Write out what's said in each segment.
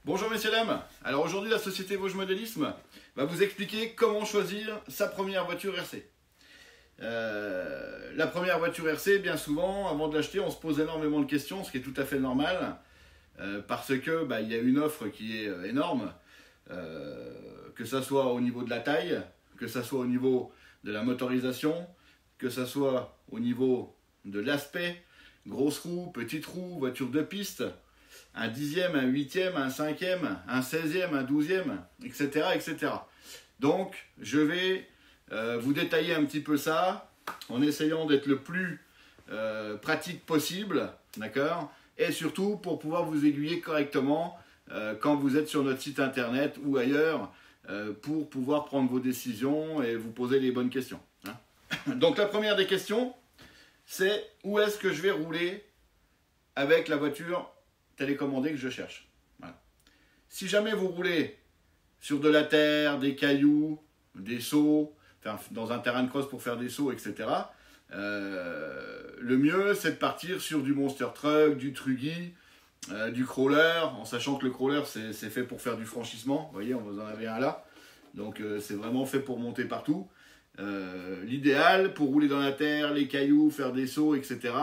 Bonjour messieurs dames, alors aujourd'hui la société Vosges Modélisme va vous expliquer comment choisir sa première voiture RC. La première voiture RC, bien souvent, avant de l'acheter, on se pose énormément de questions, ce qui est tout à fait normal, parce que il y a une offre qui est énorme, que ça soit au niveau de la taille, que ça soit au niveau de la motorisation, que ça soit au niveau de l'aspect, grosse roue, petite roue, voiture de piste, un 10e, un 8e, un 5e, un 16e, un 12e, etc. etc. Donc, je vais vous détailler un petit peu ça, en essayant d'être le plus pratique possible, d'accord? Et surtout, pour pouvoir vous aiguiller correctement quand vous êtes sur notre site internet ou ailleurs, pour pouvoir prendre vos décisions et vous poser les bonnes questions. Hein. Donc, la première des questions, c'est où est-ce que je vais rouler avec la voiture télécommandée que je cherche. Voilà. Si jamais vous roulez sur de la terre, des cailloux, des sauts, enfin, dans un terrain de cross pour faire des sauts, etc., le mieux c'est de partir sur du monster truck, du truggy, du crawler, en sachant que le crawler c'est fait pour faire du franchissement. Vous voyez, on vous en avait un là. Donc c'est vraiment fait pour monter partout. L'idéal pour rouler dans la terre, les cailloux, faire des sauts, etc.,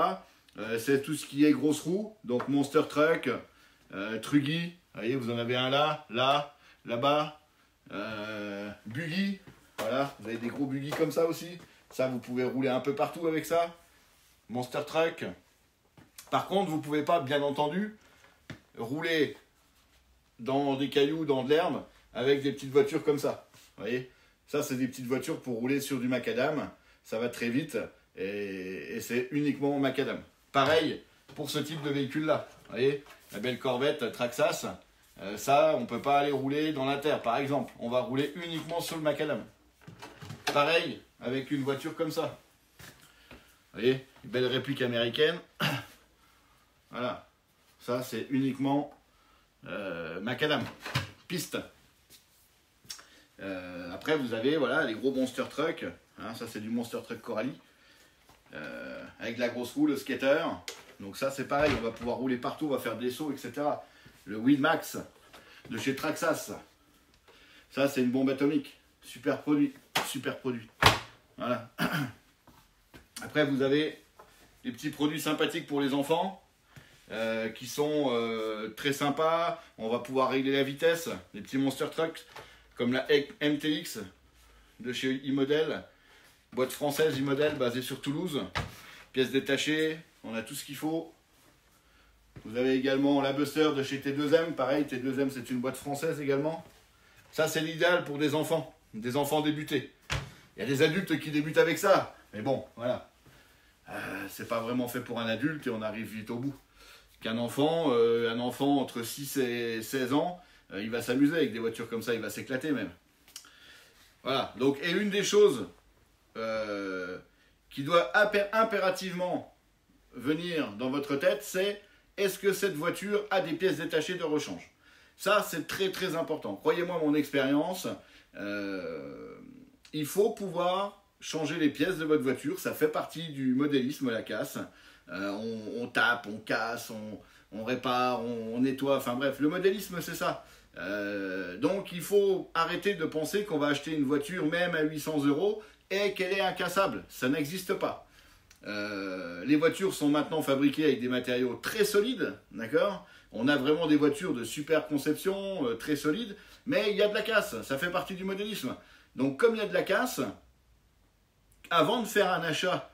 c'est tout ce qui est grosse roue, donc monster truck, truggy, vous voyez, vous en avez un là, là-bas, buggy, voilà, vous avez des gros buggy comme ça aussi, ça vous pouvez rouler un peu partout avec ça, monster truck. Par contre, vous ne pouvez pas, bien entendu, rouler dans des cailloux, dans de l'herbe, avec des petites voitures comme ça, vous voyez, ça c'est des petites voitures pour rouler sur du macadam, ça va très vite, et c'est uniquement macadam. Pareil pour ce type de véhicule-là. Vous voyez, la belle Corvette Traxxas, ça, on ne peut pas aller rouler dans la terre, par exemple. On va rouler uniquement sur le macadam. Pareil avec une voiture comme ça. Vous voyez, une belle réplique américaine. Voilà. Ça, c'est uniquement macadam. Piste. Après, vous avez voilà, les gros monster truck. Hein, ça, c'est du monster truck Coralie. Avec la grosse roue, le skater. Donc ça c'est pareil, on va pouvoir rouler partout, on va faire des sauts, etc. Le Winmax de chez Traxxas. Ça c'est une bombe atomique. Super produit. Super produit. Voilà. Après vous avez les petits produits sympathiques pour les enfants. Qui sont très sympas. On va pouvoir régler la vitesse. Des petits monster trucks comme la MTX de chez E-Model. Boîte française E-Model basée sur Toulouse, pièces détachées, on a tout ce qu'il faut. Vous avez également la Buster de chez T2M, pareil, T2M c'est une boîte française également. Ça c'est l'idéal pour des enfants débutés. Il y a des adultes qui débutent avec ça, mais bon, voilà. C'est pas vraiment fait pour un adulte et on arrive vite au bout. Qu'un enfant, entre 6 et 16 ans, il va s'amuser avec des voitures comme ça, il va s'éclater même. Voilà, donc, et une des choses qui doit impérativement venir dans votre tête, c'est est-ce que cette voiture a des pièces détachées de rechange? Ça, c'est très très important. Croyez-moi, mon expérience, il faut pouvoir changer les pièces de votre voiture. Ça fait partie du modélisme, la casse. On tape, on casse, on répare, on nettoie. Enfin bref, le modélisme, c'est ça. Donc, il faut arrêter de penser qu'on va acheter une voiture même à 800 € et qu'elle est incassable. Ça n'existe pas. Les voitures sont maintenant fabriquées avec des matériaux très solides, d'accord? On a vraiment des voitures de super conception, très solides, mais il y a de la casse, ça fait partie du modélisme. Donc comme il y a de la casse, avant de faire un achat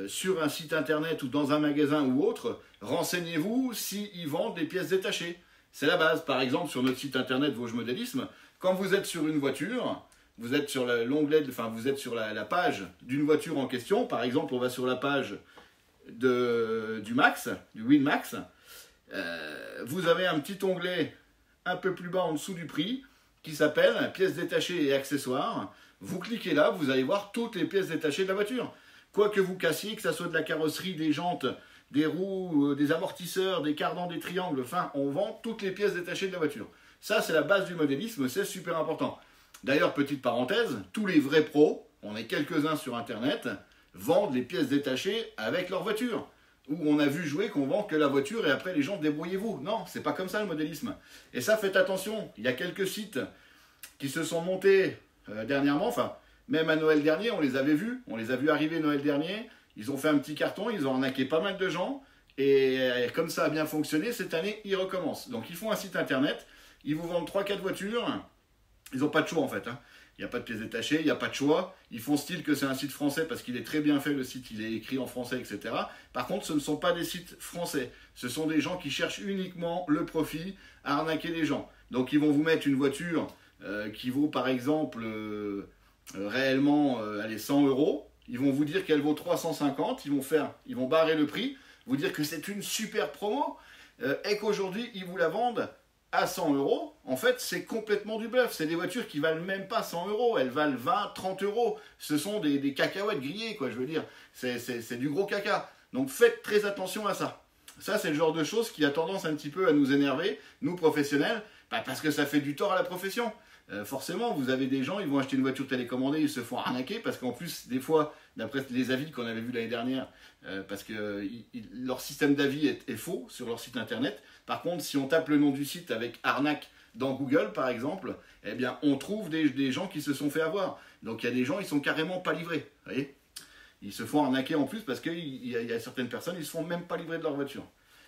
sur un site internet ou dans un magasin ou autre, renseignez-vous s'ils vendent des pièces détachées. C'est la base. Par exemple, sur notre site internet Vosges Modélisme, quand vous êtes sur une voiture, vous êtes sur l'onglet, enfin vous êtes sur la page d'une voiture en question. Par exemple, on va sur la page du Max, du Winmax. Vous avez un petit onglet un peu plus bas en dessous du prix qui s'appelle pièces détachées et accessoires. Vous cliquez là, vous allez voir toutes les pièces détachées de la voiture. Quoi que vous cassiez, que ce soit de la carrosserie, des jantes, des roues, des amortisseurs, des cardans, des triangles, enfin, on vend toutes les pièces détachées de la voiture. Ça, c'est la base du modélisme, c'est super important. D'ailleurs, petite parenthèse, tous les vrais pros, on est quelques-uns sur Internet, vendent les pièces détachées avec leur voiture. où on a vu jouer qu'on vend que la voiture et après les gens débrouillez-vous. Non, c'est pas comme ça le modélisme. Et ça, faites attention. Il y a quelques sites qui se sont montés dernièrement, enfin, même à Noël dernier, on les avait vus. On les a vus arriver Noël dernier. Ils ont fait un petit carton, ils ont arnaqué pas mal de gens. Et comme ça a bien fonctionné, cette année, ils recommencent. Donc, ils font un site internet. Ils vous vendent 3-4 voitures. Ils n'ont pas de choix, en fait. Hein. Il n'y a pas de pièces détachées, il n'y a pas de choix. Ils font style que c'est un site français parce qu'il est très bien fait, le site, il est écrit en français, etc. Par contre, ce ne sont pas des sites français. Ce sont des gens qui cherchent uniquement le profit à arnaquer les gens. Donc, ils vont vous mettre une voiture qui vaut, par exemple, réellement allez, 100 euros. Ils vont vous dire qu'elle vaut 350. Ils vont barrer le prix, vous dire que c'est une super promo et qu'aujourd'hui, ils vous la vendent à 100 euros, en fait, c'est complètement du bluff. C'est des voitures qui valent même pas 100 euros. Elles valent 20, 30 euros. Ce sont des cacahuètes grillées, quoi, je veux dire. C'est du gros caca. Donc, faites très attention à ça. Ça, c'est le genre de choses qui a tendance un petit peu à nous énerver, nous, professionnels, parce que ça fait du tort à la profession. Forcément, vous avez des gens, ils vont acheter une voiture télécommandée, ils se font arnaquer, parce qu'en plus, des fois, d'après les avis qu'on avait vus l'année dernière, parce que leur système d'avis est faux sur leur site internet. Par contre, si on tape le nom du site avec arnaque dans Google, par exemple, eh bien, on trouve des gens qui se sont fait avoir. Donc, il y a des gens, ils sont carrément pas livrés. Vous voyez, ils se font arnaquer en plus parce qu'il y a certaines personnes, ils se font même pas livrer de leur voiture.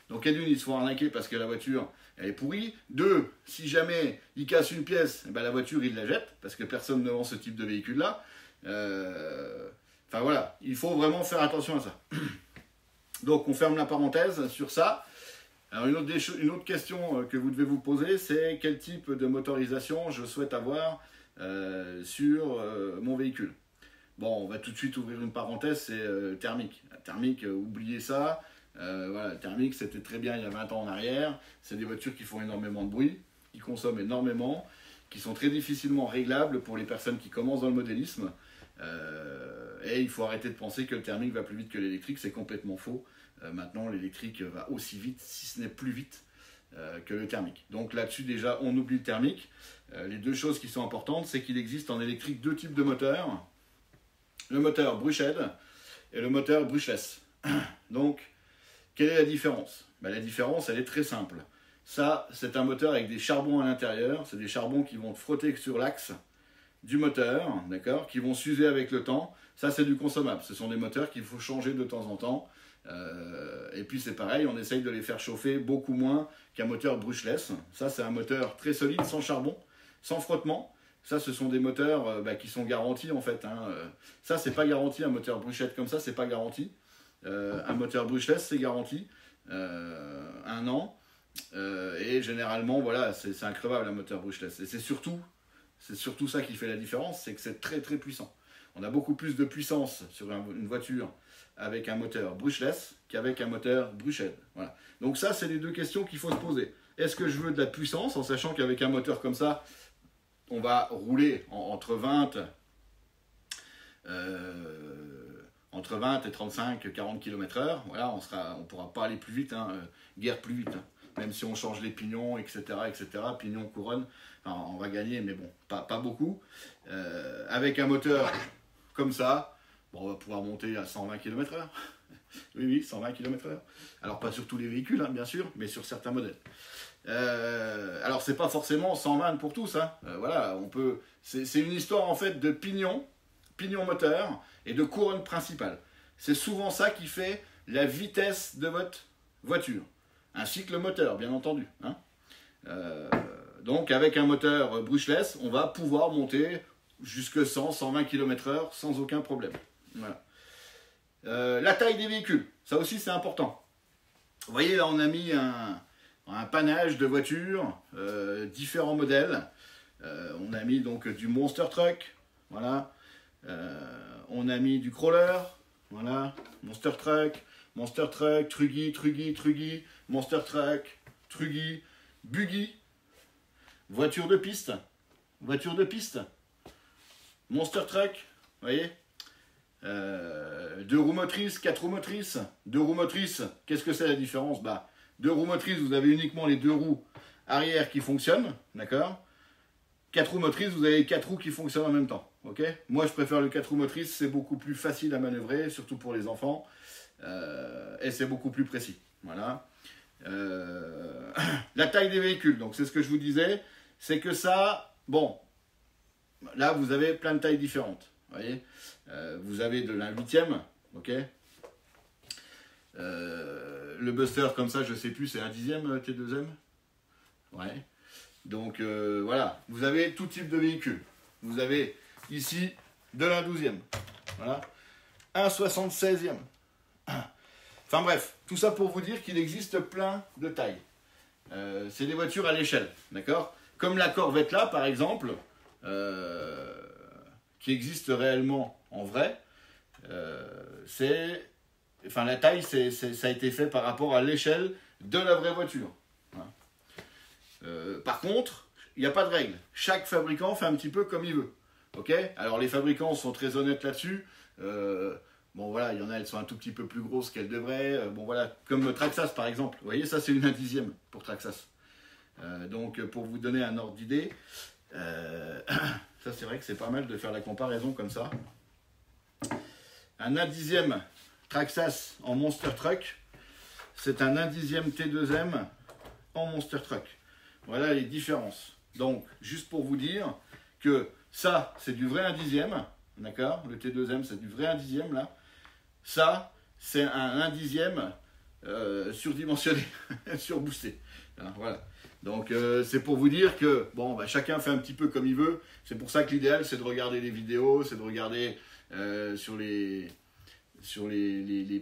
Donc, d'une, ils se font arnaquer parce que la voiture, elle est pourrie. Deux, si jamais ils cassent une pièce, eh ben, la voiture, ils la jettent parce que personne ne vend ce type de véhicule-là. Enfin, voilà, il faut vraiment faire attention à ça. Donc, on ferme la parenthèse sur ça. Alors, une autre question que vous devez vous poser, c'est quel type de motorisation je souhaite avoir sur mon véhicule. Bon, on va tout de suite ouvrir une parenthèse, c'est thermique. La thermique, oubliez ça. Voilà, la thermique, c'était très bien il y a 20 ans en arrière. C'est des voitures qui font énormément de bruit, qui consomment énormément, qui sont très difficilement réglables pour les personnes qui commencent dans le modélisme. Et il faut arrêter de penser que le thermique va plus vite que l'électrique, c'est complètement faux. Maintenant, l'électrique va aussi vite, si ce n'est plus vite, que le thermique. Donc là-dessus, déjà, on oublie le thermique. Les deux choses qui sont importantes, c'est qu'il existe en électrique deux types de moteurs. Le moteur brushed et le moteur brushless. Donc, quelle est la différence? La différence, elle est très simple. Ça, c'est un moteur avec des charbons à l'intérieur. C'est des charbons qui vont frotter sur l'axe du moteur, d'accord, qui vont s'user avec le temps. Ça, c'est du consommable. Ce sont des moteurs qu'il faut changer de temps en temps. Et puis c'est pareil, on essaye de les faire chauffer beaucoup moins qu'un moteur brushless. Ça, c'est un moteur très solide, sans charbon, sans frottement. Ça, ce sont des moteurs qui sont garantis en fait. Hein. Ça, c'est pas garanti, un moteur brushless comme ça, c'est pas garanti. Un moteur brushless, c'est garanti. 1 an. Et généralement, voilà, c'est increvable un moteur brushless. Et c'est surtout ça qui fait la différence, c'est que c'est très très puissant. On a beaucoup plus de puissance sur une voiture avec un moteur brushless qu'avec un moteur brushed. Voilà. Donc ça, c'est les deux questions qu'il faut se poser. Est-ce que je veux de la puissance, en sachant qu'avec un moteur comme ça, on va rouler entre 20 et 35, 40 km/h. Voilà, on ne pourra pas aller plus vite, hein, guère plus vite. Hein. Même si on change les pignons, etc., pignons, couronne, enfin, on va gagner, mais bon, pas beaucoup. Avec un moteur comme ça, bon, on va pouvoir monter à 120 km/h. Oui, 120 km/h. Alors, pas sur tous les véhicules, hein, bien sûr, mais sur certains modèles. Alors, c'est pas forcément 120 pour tous. Hein. Voilà, on peut. C'est une histoire, en fait, de pignon moteur et de couronne principale. C'est souvent ça qui fait la vitesse de votre voiture. Ainsi que le moteur, bien entendu. Hein. Donc, avec un moteur brushless, on va pouvoir monter jusque 100, 120 km/h sans aucun problème. Voilà. La taille des véhicules, ça aussi c'est important. Vous voyez, là on a mis un panache de voitures, différents modèles. On a mis donc du Monster Truck, voilà. On a mis du Crawler, voilà. Monster Truck, Truggy, Monster Truck, Truggy, Buggy, voiture de piste, Monster Truck, vous voyez, 2 roues motrices, 4 roues motrices. 2 roues motrices, qu'est-ce que c'est la différence? 2 roues motrices, vous avez uniquement les 2 roues arrière qui fonctionnent, d'accord? 4 roues motrices, vous avez 4 roues qui fonctionnent en même temps, ok? Moi, je préfère le 4 roues motrices, c'est beaucoup plus facile à manœuvrer, surtout pour les enfants. et c'est beaucoup plus précis. Voilà. La taille des véhicules, donc c'est ce que je vous disais, c'est que ça, bon, là vous avez plein de tailles différentes. Vous voyez, vous avez de l'1/8, ok. Le Buster comme ça, je sais plus, c'est 1/10 T2M. Ouais. Donc voilà, vous avez tout type de véhicule. Vous avez ici de l'1/12. Voilà. 1/76. Enfin bref, tout ça pour vous dire qu'il existe plein de tailles. C'est des voitures à l'échelle, d'accord? Comme la Corvette là, par exemple, qui existe réellement en vrai, enfin la taille, ça a été fait par rapport à l'échelle de la vraie voiture. Voilà. Par contre, il n'y a pas de règle. Chaque fabricant fait un petit peu comme il veut. Ok? Alors les fabricants sont très honnêtes là-dessus. Bon voilà, il y en a, elles sont un tout petit peu plus grosses qu'elles devraient. Bon voilà, comme Traxxas par exemple. Vous voyez, ça c'est une 1/10 pour Traxxas. Donc pour vous donner un ordre d'idée, ça c'est vrai que c'est pas mal de faire la comparaison comme ça. Un 1/10 Traxxas en Monster Truck, c'est un 1/10 T2M en Monster Truck. Voilà les différences. Donc juste pour vous dire que ça c'est du vrai 1/10, d'accord? Le T2M c'est du vrai 1/10 là. Ça c'est un 1/10 surdimensionné, surboosté. Voilà. Donc c'est pour vous dire que bon, bah, chacun fait un petit peu comme il veut. C'est pour ça que l'idéal c'est de regarder les vidéos, c'est de regarder sur les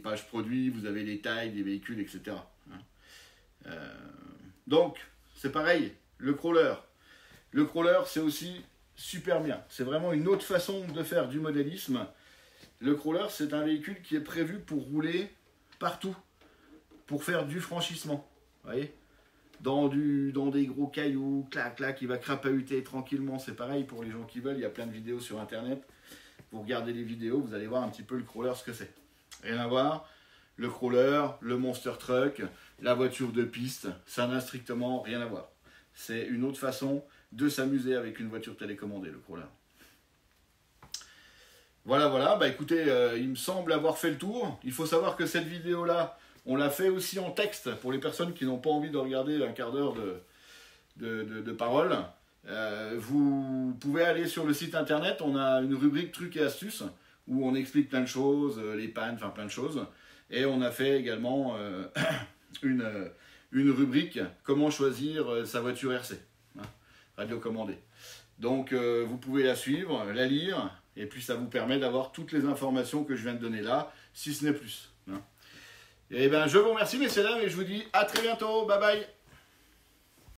pages produits, vous avez les tailles des véhicules, etc. Donc c'est pareil, le crawler. Le crawler c'est aussi super bien. C'est vraiment une autre façon de faire du modélisme. Le crawler c'est un véhicule qui est prévu pour rouler partout, pour faire du franchissement. Vous voyez ? Dans des gros cailloux, clac, clac, il va crapahuter tranquillement. C'est pareil pour les gens qui veulent, il y a plein de vidéos sur internet. Vous regardez les vidéos, vous allez voir un petit peu le crawler, ce que c'est. Rien à voir, le crawler, le monster truck, la voiture de piste, ça n'a strictement rien à voir. C'est une autre façon de s'amuser avec une voiture télécommandée, le crawler. Voilà, voilà, bah écoutez, il me semble avoir fait le tour. Il faut savoir que cette vidéo-là, on l'a fait aussi en texte pour les personnes qui n'ont pas envie de regarder un quart d'heure de parole. Vous pouvez aller sur le site internet, on a une rubrique trucs et astuces où on explique plein de choses, les pannes, enfin plein de choses. Et on a fait également une rubrique comment choisir sa voiture RC, hein, radiocommandée. Donc vous pouvez la suivre, la lire, et puis ça vous permet d'avoir toutes les informations que je viens de donner là, si ce n'est plus. Hein. Et bien je vous remercie messieurs dames et je vous dis à très bientôt, bye bye.